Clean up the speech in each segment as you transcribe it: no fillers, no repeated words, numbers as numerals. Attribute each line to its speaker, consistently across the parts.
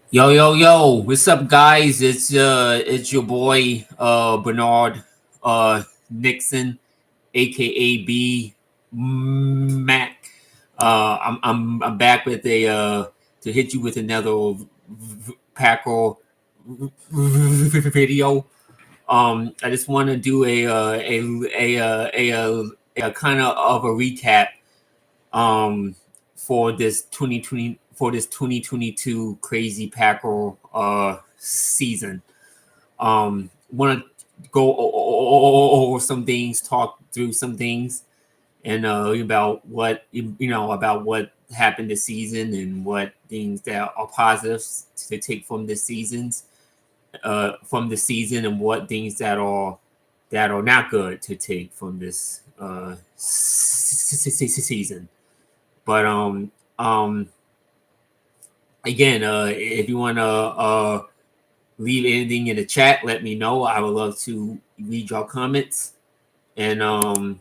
Speaker 1: Yo, yo, yo, what's up, guys? It's your boy Bernard Nixon, aka B Mac. I'm back with a to hit you with another Packer video. I just want to do a kind of a recap um for this 2022 crazy Packer season. Want to go over some things, talk through some things, and about what about what happened this season and what things that are positives to take from the season, and what things that are not good to take from this season. But again, if you want to leave anything in the chat, let me know. I would love to read your comments and um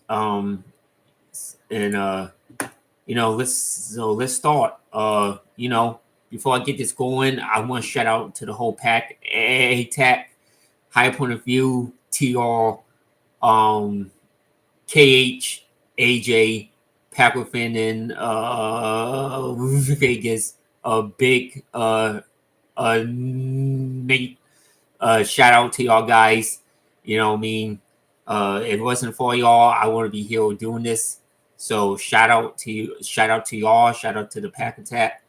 Speaker 1: and let's start. Before I get this going, I want to shout out to the whole pack. ATAC, High Point of View, TR, um, KH, AJ, Packer fan in Vegas, a big Nate. Shout out to y'all guys. You know what I mean? If it wasn't for y'all, I wouldn't be here doing this. So shout out to you, shout out to y'all, shout out to the Pack Attack.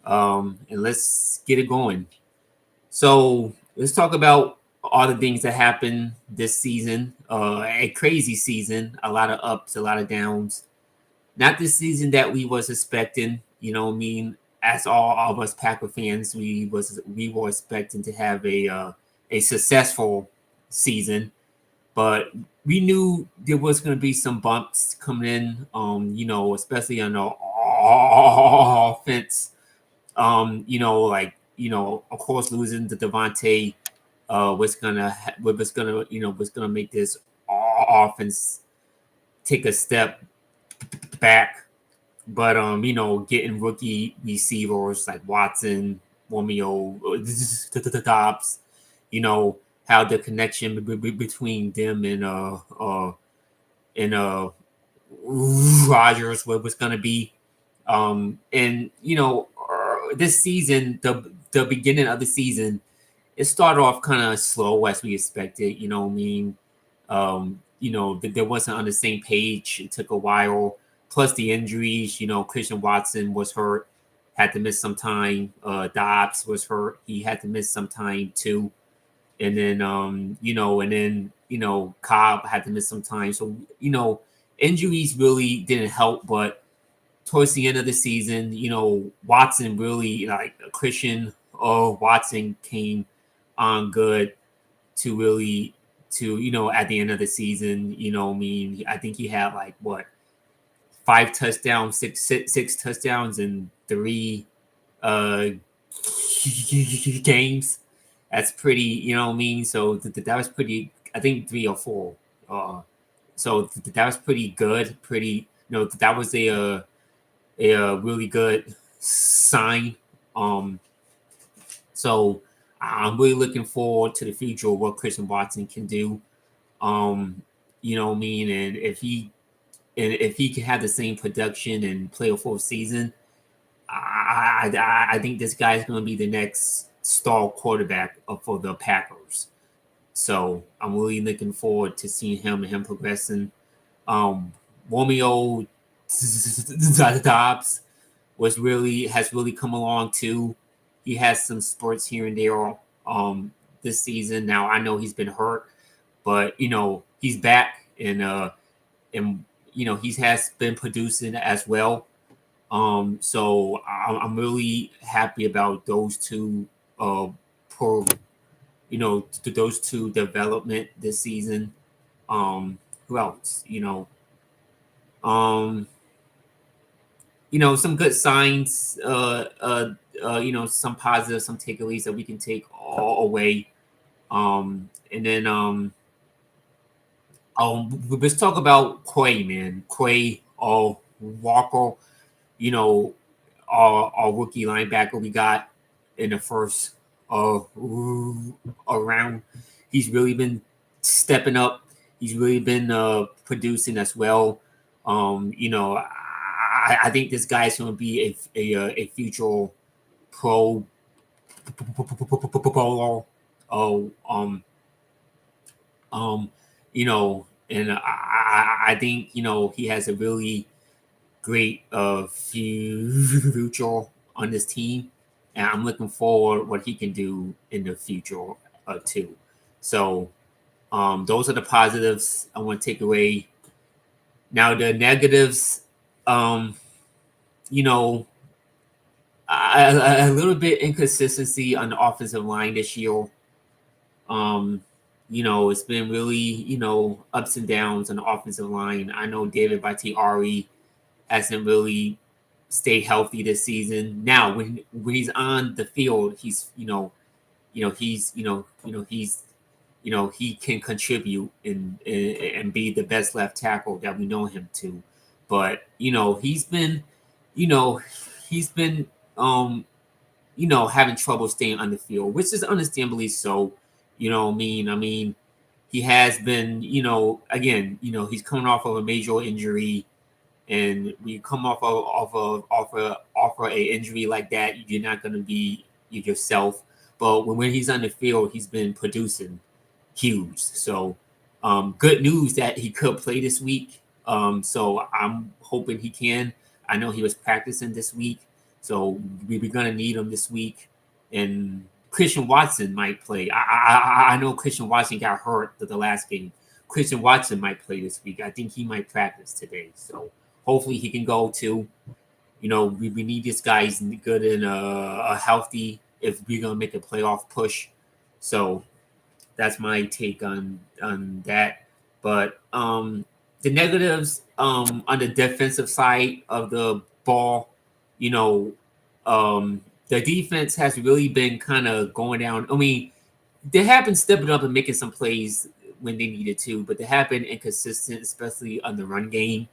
Speaker 1: And let's get it going. So let's talk about all the things that happened this season. A crazy season, a lot of ups, a lot of downs. Not the season that we was expecting. You know what I mean? As all of us Packer fans, we were expecting to have a successful season, but we knew there was going to be some bumps coming in. Especially on the offense. Of course, losing the Devontae was gonna make this offense take a step back. But getting rookie receivers like Watson, Romeo, Dobbs, how the connection between them and Rogers was gonna be. And this season, the beginning of the season, it started off kind of slow as we expected. You know what I mean? There wasn't on the same page. It took a while. Plus the injuries. Christian Watson was hurt, had to miss some time. Dobbs was hurt. He had to miss some time too. And then Cobb had to miss some time. So injuries really didn't help. But towards the end of the season, Watson really like Christian Watson came on good to really to at the end of the season. I think he had like what 5 touchdowns, six touchdowns in 3 games. That's pretty, So that was pretty. I think 3 or 4. That was pretty good. Pretty, that was a really good sign. Um, so I'm really looking forward to the future of what Christian Watson can do. And if he can have the same production and play a full season, I think this guy's going to be the next star quarterback for the Packers. So I'm really looking forward to seeing him and him progressing. Romeo Dobbs has really come along too. He has some spurts here and there this season. Now I know he's been hurt, but he's back and he has been producing as well. So I'm really happy about those two pro those two development this season. Who else? Um some good signs, some positive, some takeaways that we can take all away. And then let's talk about Quay, man. Quay, Walker, our rookie linebacker we got. in the first round. He's really been stepping up. He's really been producing as well. I think this guy's going to be a future pro bowler. Oh, and I think he has a really great future on this team, and I'm looking forward what he can do in the future too. So those are the positives I want to take away. Now the negatives, you know, a little bit inconsistency on the offensive line this year. It's been really, ups and downs on the offensive line. I know David Bakhtiari hasn't really stayed healthy this season. Now, when he's on the field, he can contribute and be the best left tackle that we know him to. But you know, he's been having trouble staying on the field, which is understandably so. You know what I mean? I mean, he has been, again, he's coming off of a major injury, and when you come off a injury like that, you're not going to be yourself. But when he's on the field, he's been producing huge. So, good news that he could play this week. So I'm hoping he can. I know he was practicing this week, so we're gonna need him this week. And Christian Watson might play. I know Christian Watson got hurt the last game. Christian Watson might play this week. I think he might practice today. So hopefully he can go too. We need this guy's good and healthy if we're gonna make a playoff push. So that's my take on that. But the negatives on the defensive side of the ball, the defense has really been kind of going down. I mean, they have been stepping up and making some plays when they needed to, but they have been inconsistent, especially on the run game.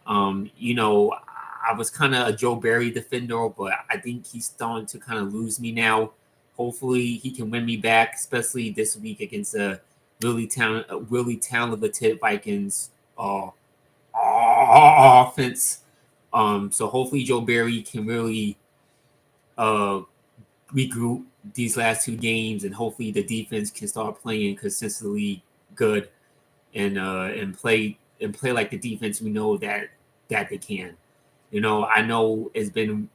Speaker 1: I was kind of a Joe Barry defender, but I think he's starting to kind of lose me now. Hopefully, he can win me back, especially this week against a really talented Vikings offense. So hopefully, Joe Barry can really regroup these last two games, and hopefully, the defense can start playing consistently good and play like the defense we know that they can. I know there's been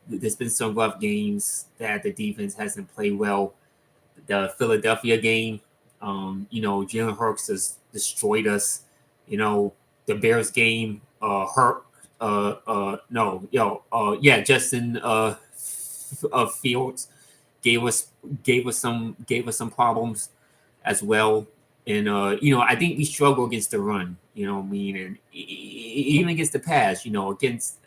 Speaker 1: some rough games that the defense hasn't played well. The Philadelphia game, Jalen Hurts has destroyed us. The Bears game, Justin Fields gave us some problems as well. And I think we struggle against the run. You know what I mean? And even against the pass. Against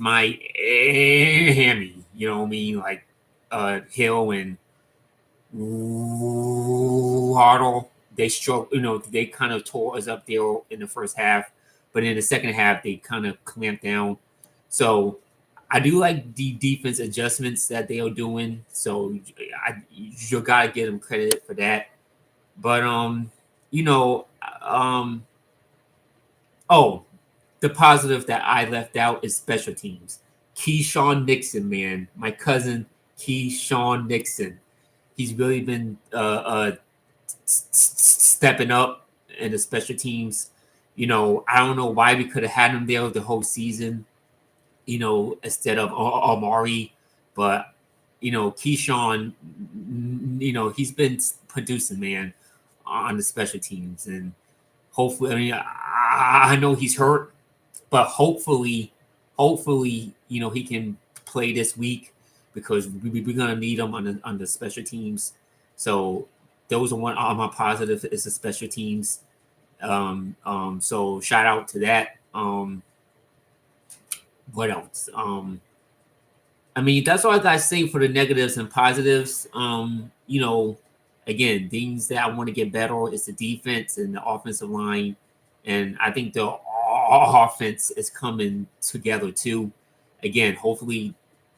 Speaker 1: Miami. You know what I mean? Like Hill and Waddle. They struggle. They kind of tore us up there in the first half, but in the second half they kind of clamped down. So I do like the defense adjustments that they are doing. So you gotta give them credit for that. But the positive that I left out is special teams. Keyshawn Nixon, man, my cousin Keyshawn Nixon. He's really been stepping up in the special teams. I don't know why we could have had him there the whole season. Instead of Amari, but Keyshawn, he's been producing, man, on the special teams, and hopefully, I mean, I know he's hurt, but hopefully, he can play this week because we're gonna need him on the special teams. So those are one of my positive is the special teams. So shout out to that. What else? I mean, that's all I gotta say for the negatives and positives. Again, things that I want to get better is the defense and the offensive line, and I think the offense is coming together too. Again, hopefully,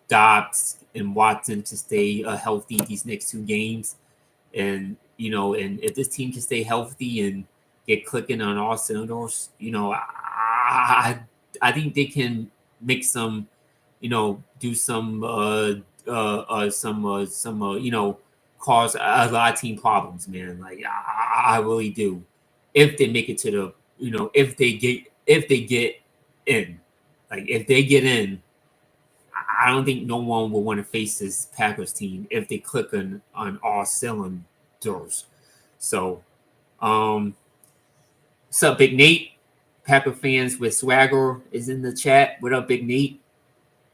Speaker 1: Dobbs and Watson to stay healthy these next 2 games. And, and if this team can stay healthy and get clicking on all cylinders, I think they can make some, do some, cause a lot of team problems, man. Like I really do. If they make it to the, if they get in, like if they get in, I don't think no one will want to face this Packers team if they click on all cylinders. So, what's up, Big Nate? Packer fans with swagger is in the chat. What up, Big Nate?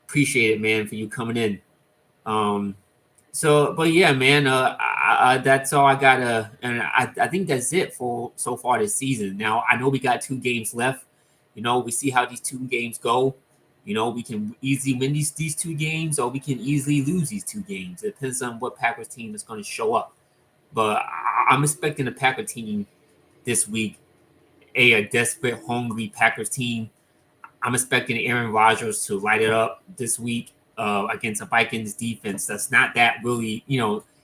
Speaker 1: Appreciate it, man, for you coming in. But yeah, man, that's all I gotta, and I think that's it for so far this season. Now I know we got 2 games left. We see how these 2 games go. We can easily win these 2 games, or we can easily lose these 2 games. It depends on what Packers team is going to show up. But I'm expecting the Packer team this week, a desperate, hungry Packers team. I'm expecting Aaron Rodgers to light it up this week against a Vikings defense that's not that really,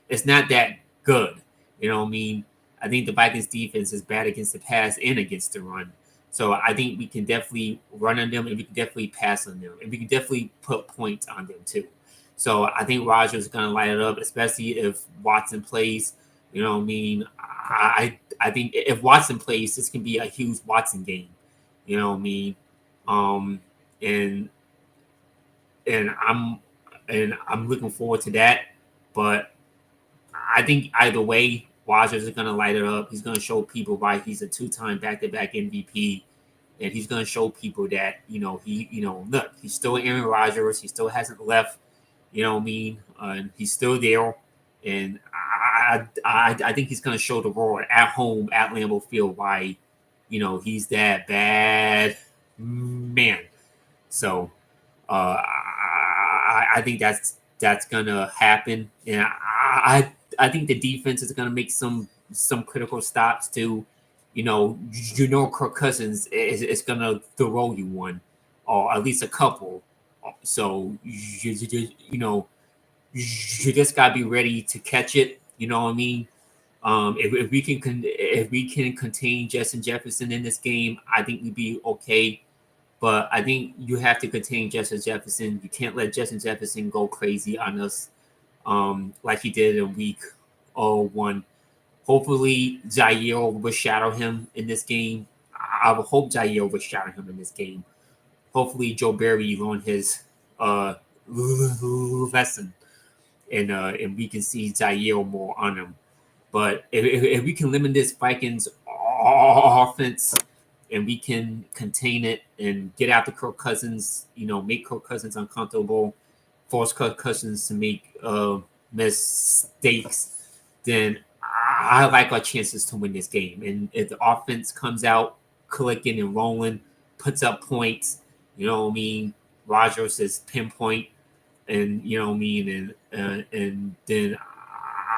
Speaker 1: it's not that good. You know what I mean? I think the Vikings defense is bad against the pass and against the run. So I think we can definitely run on them, and we can definitely pass on them, and we can definitely put points on them too. So I think Rodgers is going to light it up, especially if Watson plays. You know what I mean? I think if Watson plays, this can be a huge Watson game. You know what I mean? And I'm looking forward to that. But I think either way, Rodgers is going to light it up. He's going to show people why he's a 2-time back-to-back MVP, and he's going to show people that look, he's still Aaron Rodgers. He still hasn't left. You know what I mean? And he's still there. And I think he's going to show the world at home at Lambeau Field why, he's that bad man. So I think that's gonna happen, and I think the defense is gonna make some critical stops too. Kirk Cousins is gonna throw you one, or at least a couple. So you just gotta be ready to catch it. You know what I mean? If we can contain Justin Jefferson in this game, I think we'd be okay. But I think you have to contain Justin Jefferson. You can't let Justin Jefferson go crazy on us like he did in week 1. Hopefully, Jair will shadow him in this game. I would hope Jair will shadow him in this game. Hopefully, Joe Barry learned his lesson, and we can see Jair more on him. But if we can limit this Vikings offense, and we can contain it and get after Kirk Cousins, make Kirk Cousins uncomfortable, force Kirk Cousins to make mistakes, then I like our chances to win this game. And if the offense comes out clicking and rolling, puts up points, you know what I mean? Rodgers is pinpoint, and you know what I mean, and then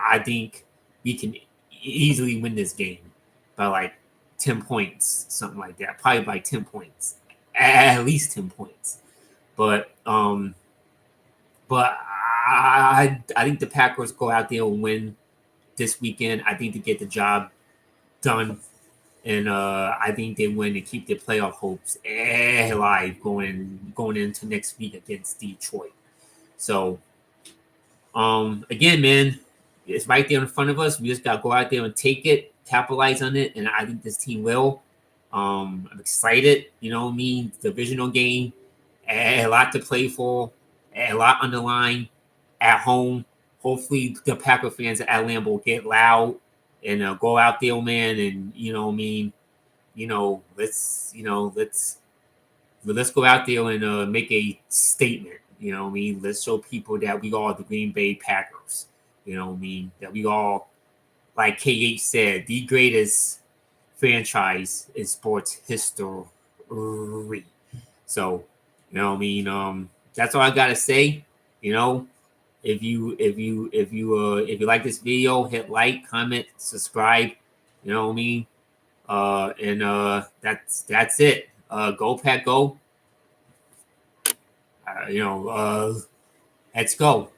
Speaker 1: I think we can easily win this game by like 10 points, something like that. Probably by 10 points, at least 10 points. But I think the Packers go out there and win this weekend. I think to get the job done, and I think they win and keep their playoff hopes alive going into next week against Detroit. So again, man, it's right there in front of us. We just gotta go out there and take it, capitalize on it, and I think this team will. I'm excited. You know what I mean? Divisional game, a lot to play for, a lot on the line at home. Hopefully, the Packer fans at Lambeau get loud and go out there, man. And you know what I mean? Let's go out there and make a statement. You know what I mean? Let's show people that we are the Green Bay Packers. You know what I mean? That we all, like KH said, the greatest franchise in sports history. So, you know what I mean? That's all I gotta say. If you like this video, hit like, comment, subscribe. You know what I mean? That's it. Go Pack Go. Let's go.